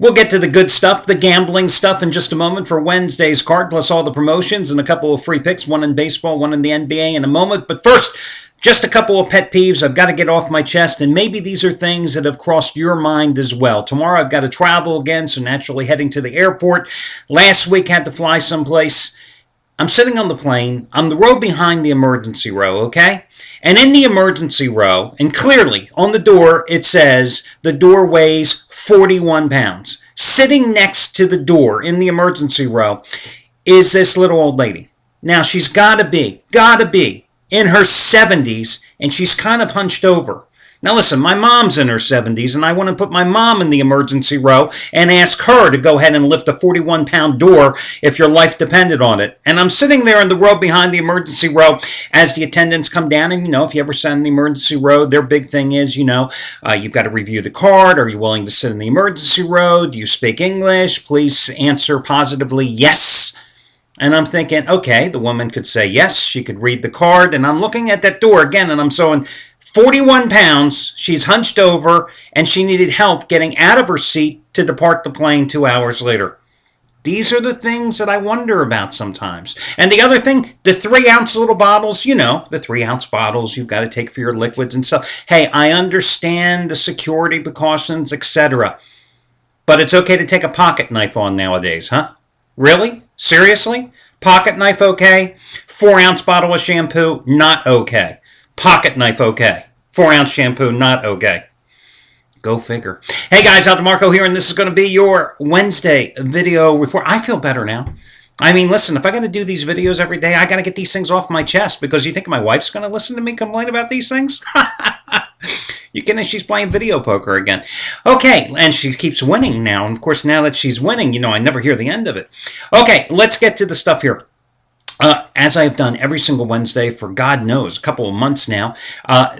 We'll get to the good stuff, the gambling stuff in just a moment for Wednesday's card, plus all the promotions and a couple of free picks, one in baseball, one in the NBA in a moment. But first, just a couple of pet peeves I've got to get off my chest, and maybe these are things that have crossed your mind as well. Tomorrow I've got to travel again, so naturally heading to the airport. Last week had to fly someplace. I'm sitting on the plane. I'm the row behind the emergency row, okay? And in the emergency row, and clearly on the door, it says the door weighs 41 pounds. Sitting next to the door in the emergency row is this little old lady. Now, she's gotta be in her 70s, and she's kind of hunched over. Now listen, my mom's in her 70s, and I want to put my mom in the emergency row and ask her to go ahead and lift a 41-pound door if your life depended on it. And I'm sitting there in the row behind the emergency row as the attendants come down, and if you ever send an emergency row, their big thing is, you've got to review the card. Are you willing to sit in the emergency row? Do you speak English? Please answer positively yes. And I'm thinking, okay, the woman could say yes, she could read the card, and I'm looking at that door again, and I'm saying, 41 pounds, she's hunched over, and she needed help getting out of her seat to depart the plane 2 hours later. These are the things that I wonder about sometimes. And the other thing, the 3-ounce little bottles, the 3-ounce bottles you've got to take for your liquids and stuff. Hey, I understand the security precautions, etc. But it's okay to take a pocket knife on nowadays, huh? Really? Seriously? Pocket knife okay? 4-ounce bottle of shampoo, not okay. Pocket knife, okay. 4-ounce shampoo, not okay. Go figure. Hey guys, Al DeMarco here, and this is going to be your Wednesday video report. I feel better now. I mean, listen, if I got to do these videos every day, I got to get these things off my chest, because you think my wife's going to listen to me complain about these things? You kidding? She's playing video poker again. Okay, and she keeps winning now. And of course, now that she's winning, I never hear the end of it. Okay, let's get to the stuff here. As I've done every single Wednesday for God knows a couple of months now,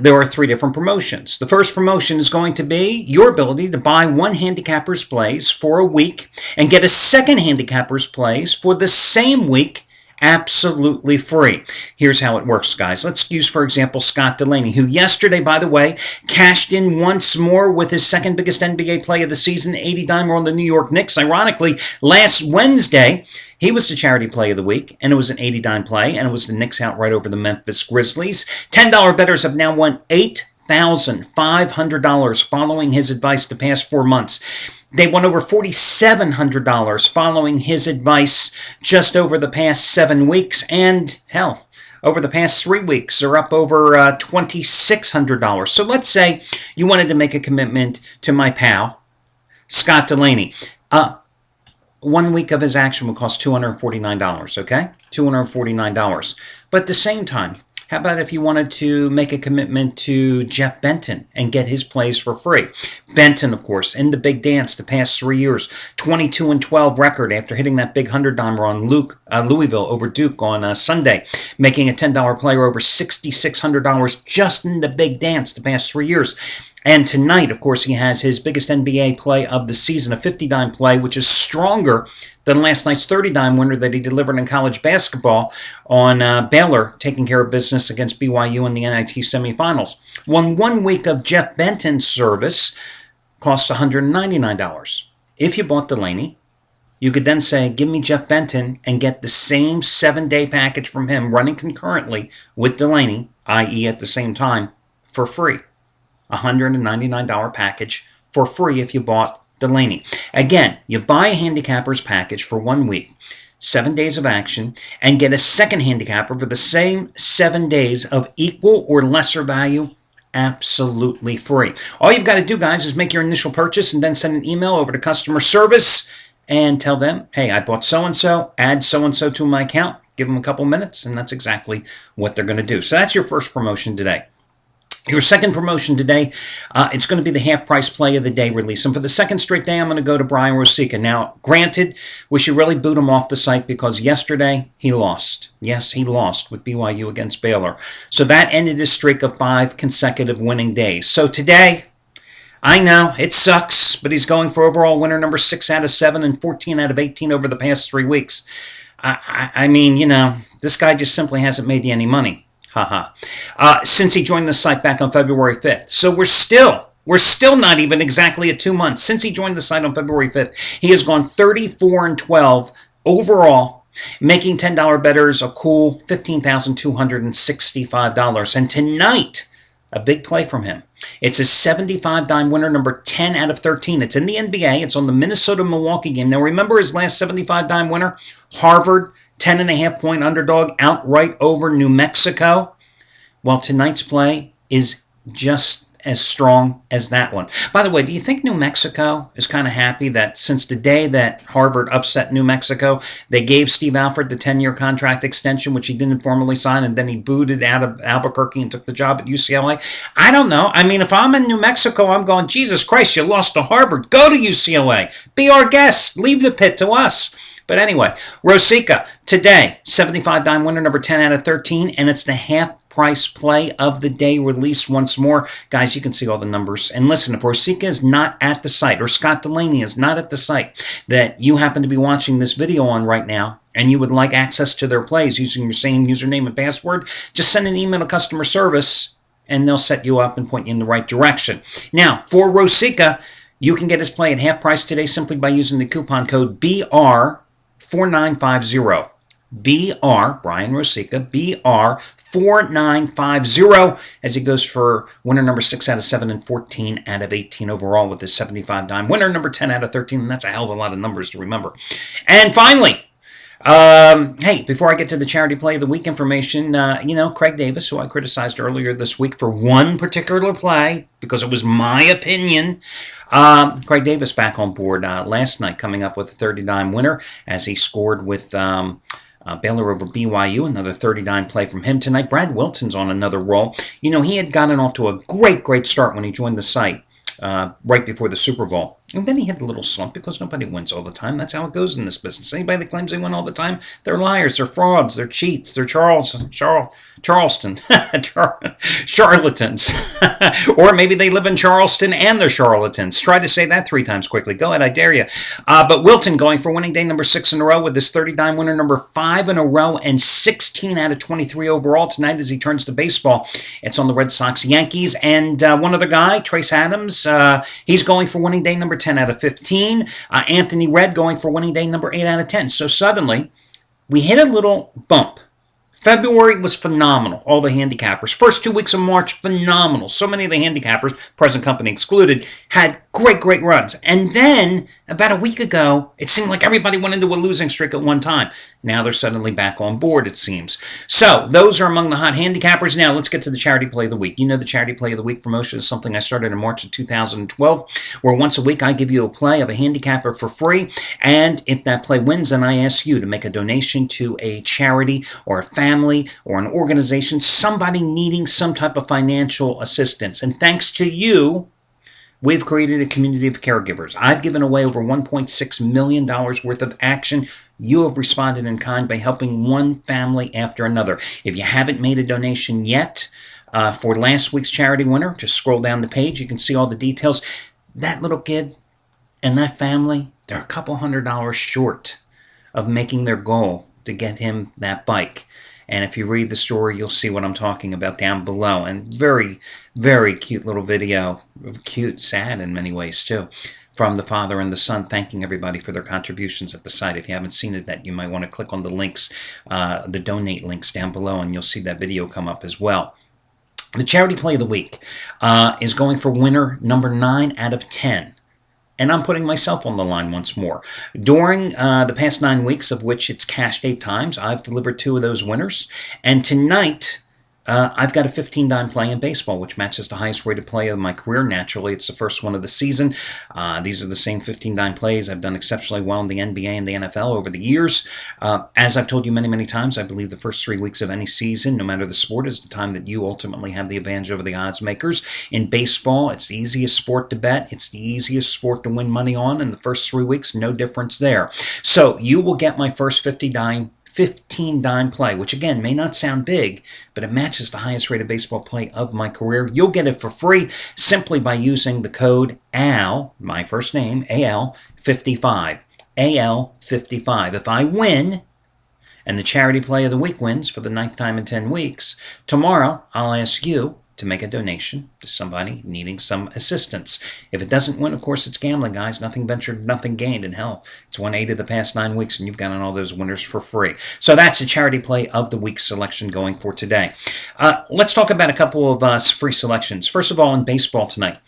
there are 3 different promotions. The first promotion is going to be your ability to buy one Handicapper's Plays for a week and get a second Handicapper's Plays for the same week absolutely free. Here's how it works, guys. Let's use, for example, Scott Delaney, who yesterday, by the way, cashed in once more with his second biggest NBA play of the season, 80-dimer on the New York Knicks. Ironically, last Wednesday, he was the charity play of the week, and it was an 80-dime play, and it was the Knicks outright over the Memphis Grizzlies. $10 bettors have now won $8,500 following his advice the past 4 months. They won over $4,700 following his advice just over the past 7 weeks. And, hell, over the past 3 weeks, they're up over $2,600. So let's say you wanted to make a commitment to my pal, Scott Delaney. 1 week of his action would cost $249, okay? $249. But at the same time, how about if you wanted to make a commitment to Jeff Benton and get his plays for free? Benton, of course, in the big dance the past 3 years, 22-12 record after hitting that big 100-dimer on Louisville over Duke on Sunday, making a $10 player over $6,600 just in the big dance the past 3 years. And tonight, of course, he has his biggest NBA play of the season, a 50-dime play, which is stronger than last night's 30-dime winner that he delivered in college basketball on Baylor, taking care of business against BYU in the NIT semifinals. 1 week of Jeff Benton's service cost $199. If you bought Delaney, you could then say, give me Jeff Benton and get the same 7-day package from him running concurrently with Delaney, i.e. at the same time, for free. $199 package for free if you bought Delaney. Again, you buy a Handicapper's package for 1 week, 7 days of action, and get a second Handicapper for the same 7 days of equal or lesser value, absolutely free. All you've got to do, guys, is make your initial purchase and then send an email over to customer service and tell them, hey, I bought so-and-so, add so-and-so to my account, give them a couple minutes, and that's exactly what they're going to do. So that's your first promotion today. Your second promotion today, it's going to be the half-price play of the day release. And for the second straight day, I'm going to go to Brian Rosica. Now, granted, we should really boot him off the site because yesterday he lost. Yes, he lost with BYU against Baylor. So that ended his streak of 5 consecutive winning days. So today, I know, it sucks, but he's going for overall winner number 6 out of 7 and 14 out of 18 over the past 3 weeks. I mean, this guy just simply hasn't made you any money. Since he joined the site back on February 5th. So we're still We're still not even exactly at 2 months. Since he joined the site on February 5th, he has gone 34-12 overall, making $10 bettors a cool $15,265. And tonight, a big play from him. It's a 75-dime winner, number 10 out of 13. It's in the NBA. It's on the Minnesota-Milwaukee game. Now, remember his last 75-dime winner? Harvard, 10.5-point underdog, outright over New Mexico. Well, tonight's play is just as strong as that one. By the way, do you think New Mexico is kind of happy that since the day that Harvard upset New Mexico, they gave Steve Alford the 10-year contract extension, which he didn't formally sign, and then he booted out of Albuquerque and took the job at UCLA? I don't know. I mean, if I'm in New Mexico, I'm going, Jesus Christ, you lost to Harvard. Go to UCLA. Be our guest. Leave the pit to us. But anyway, Rosica, today, 75-dime winner, number 10 out of 13, and it's the half-price play of the day released once more. Guys, you can see all the numbers. And listen, if Rosica is not at the site, or Scott Delaney is not at the site that you happen to be watching this video on right now, and you would like access to their plays using your same username and password, just send an email to customer service, and they'll set you up and point you in the right direction. Now, for Rosica, you can get his play at half price today simply by using the coupon code BR4950. BR, Brian Rosica, BR4950, as he goes for winner number 6 out of 7 and 14 out of 18 overall with his 75-dime winner number 10 out of 13, and that's a hell of a lot of numbers to remember. And finally, hey, before I get to the charity play of the week information, Craig Davis, who I criticized earlier this week for one particular play, because it was my opinion, Craig Davis back on board last night, coming up with a 30-dime winner as he scored with Baylor over BYU, another 30-dime play from him tonight. Brad Wilton's on another roll. He had gotten off to a great start when he joined the site right before the Super Bowl. And then he hit a little slump because nobody wins all the time. That's how it goes in this business. Anybody that claims they win all the time, they're liars, they're frauds, they're cheats, they're Charleston, charlatans. Or maybe they live in Charleston and they're charlatans. Try to say that 3 times quickly. Go ahead, I dare you. But Wilton going for winning day number 6 in a row with this 30-dime winner number 5 in a row and 16 out of 23 overall tonight as he turns to baseball. It's on the Red Sox Yankees. And one other guy, Trace Adams, he's going for winning day number 10 out of 15. Anthony Red going for winning day number 8 out of 10. So suddenly, we hit a little bump. February was phenomenal. All the handicappers. First 2 weeks of March, phenomenal. So many of the handicappers, present company excluded, had great runs. And then, about a week ago, it seemed like everybody went into a losing streak at one time. Now they're suddenly back on board, it seems. So, those are among the hot handicappers. Now, let's get to the Charity Play of the Week. You know the Charity Play of the Week promotion is something I started in March of 2012, where once a week I give you a play of a handicapper for free, and if that play wins, then I ask you to make a donation to a charity or a family or an organization, somebody needing some type of financial assistance. And thanks to you, we've created a community of caregivers. I've given away over $1.6 million worth of action. You have responded in kind by helping one family after another. If you haven't made a donation yet for last week's charity winner, just scroll down the page. You can see all the details. That little kid and that family, they're a couple $100 short of making their goal to get him that bike. And if you read the story, you'll see what I'm talking about down below. And very cute little video. Cute, sad in many ways too. From the father and the son, thanking everybody for their contributions at the site. If you haven't seen it yet, you might want to click on the links, the donate links down below, and you'll see that video come up as well. The Charity Play of the Week is going for winner number 9 out of 10. And I'm putting myself on the line once more. During the past 9 weeks, of which it's cashed 8 times, I've delivered 2 of those winners. And tonight, I've got a 15-dime play in baseball, which matches the highest rated play of my career. Naturally, it's the first one of the season. These are the same 15-dime plays. I've done exceptionally well in the NBA and the NFL over the years. As I've told you many times, I believe the first 3 weeks of any season, no matter the sport, is the time that you ultimately have the advantage over the odds makers. In baseball, it's the easiest sport to bet. It's the easiest sport to win money on. In the first 3 weeks, no difference there. So you will get my first 15-dime play, which again may not sound big, but it matches the highest rated baseball play of my career. You'll get it for free simply by using the code AL, my first name, AL55. AL55. If I win, and the Charity Play of the Week wins for the 9th time in 10 weeks, tomorrow I'll ask you to make a donation to somebody needing some assistance. If it doesn't win, of course, it's gambling, guys. Nothing ventured, nothing gained. And hell, it's won 8 of the past 9 weeks, and you've gotten all those winners for free. So that's a charity play of the week selection going for today. Let's talk about a couple of free selections. First of all, in baseball tonight,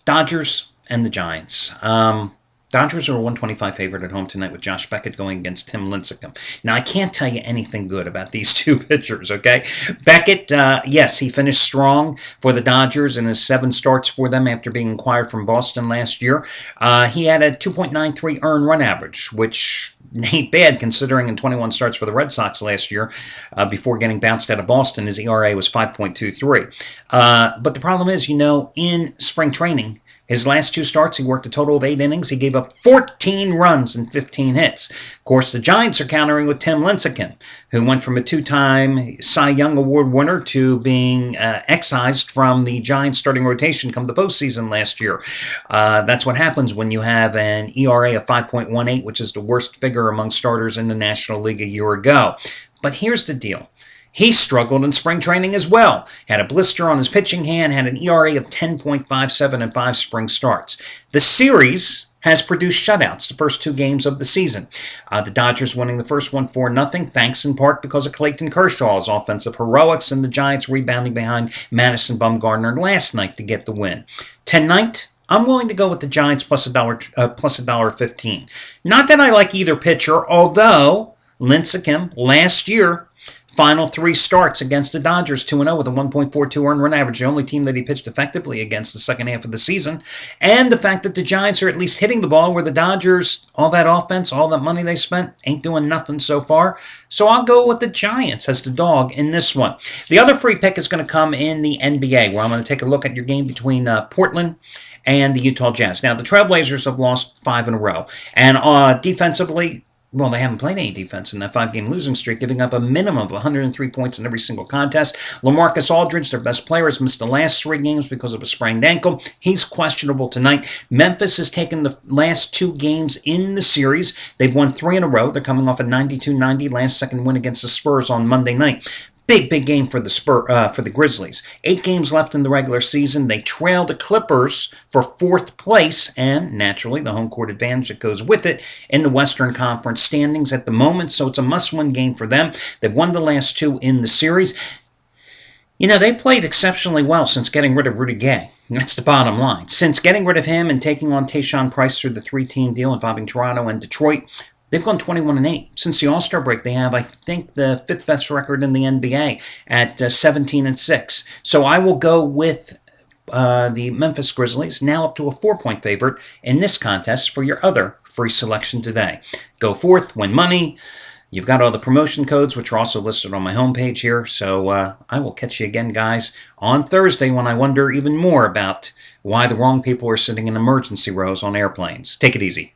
Dodgers and the Giants. Dodgers are a 125 favorite at home tonight with Josh Beckett going against Tim Lincecum. Now, I can't tell you anything good about these two pitchers, okay? Beckett, yes, he finished strong for the Dodgers in his 7 starts for them after being acquired from Boston last year. He had a 2.93 earned run average, which ain't bad considering in 21 starts for the Red Sox last year, before getting bounced out of Boston, his ERA was 5.23. But the problem is, in spring training, his last 2 starts, he worked a total of 8 innings. He gave up 14 runs and 15 hits. Of course, the Giants are countering with Tim Lincecum, who went from a 2-time Cy Young Award winner to being excised from the Giants starting rotation come the postseason last year. That's what happens when you have an ERA of 5.18, which is the worst figure among starters in the National League a year ago. But here's the deal. He struggled in spring training as well. Had a blister on his pitching hand, had an ERA of 10.57 in 5 spring starts. The series has produced shutouts the first 2 games of the season. The Dodgers winning the first one 4-0, thanks in part because of Clayton Kershaw's offensive heroics, and the Giants rebounding behind Madison Bumgarner last night to get the win. Tonight, I'm willing to go with the Giants plus $1.15. Not that I like either pitcher, although Lincecum last year, final 3 starts against the Dodgers, 2-0 with a 1.42 earned run average, the only team that he pitched effectively against the second half of the season. And the fact that the Giants are at least hitting the ball, where the Dodgers, all that offense, all that money they spent, ain't doing nothing so far. So I'll go with the Giants as the dog in this one. The other free pick is going to come in the NBA, where I'm going to take a look at your game between Portland and the Utah Jazz. Now, the Trailblazers have lost 5 in a row. And defensively, well, they haven't played any defense in that 5-game losing streak, giving up a minimum of 103 points in every single contest. LaMarcus Aldridge, their best player, has missed the last 3 games because of a sprained ankle. He's questionable tonight. Memphis has taken the last 2 games in the series. They've won 3 in a row. They're coming off a 92-90 last-second win against the Spurs on Monday night. Big game for the Grizzlies. 8 games left in the regular season. They trail the Clippers for 4th place, and naturally the home court advantage that goes with it in the Western Conference standings at the moment, so it's a must-win game for them. They've won the last 2 in the series. They played exceptionally well since getting rid of Rudy Gay. That's the bottom line. Since getting rid of him and taking on Tayshaun Price through the 3-team deal involving Toronto and Detroit, they've gone 21-8. Since the All-Star break, they have, I think, the 5th best record in the NBA at 17-6. So I will go with the Memphis Grizzlies, now up to a 4-point favorite in this contest for your other free selection today. Go forth, win money. You've got all the promotion codes, which are also listed on my homepage here. So I will catch you again, guys, on Thursday when I wonder even more about why the wrong people are sitting in emergency rows on airplanes. Take it easy.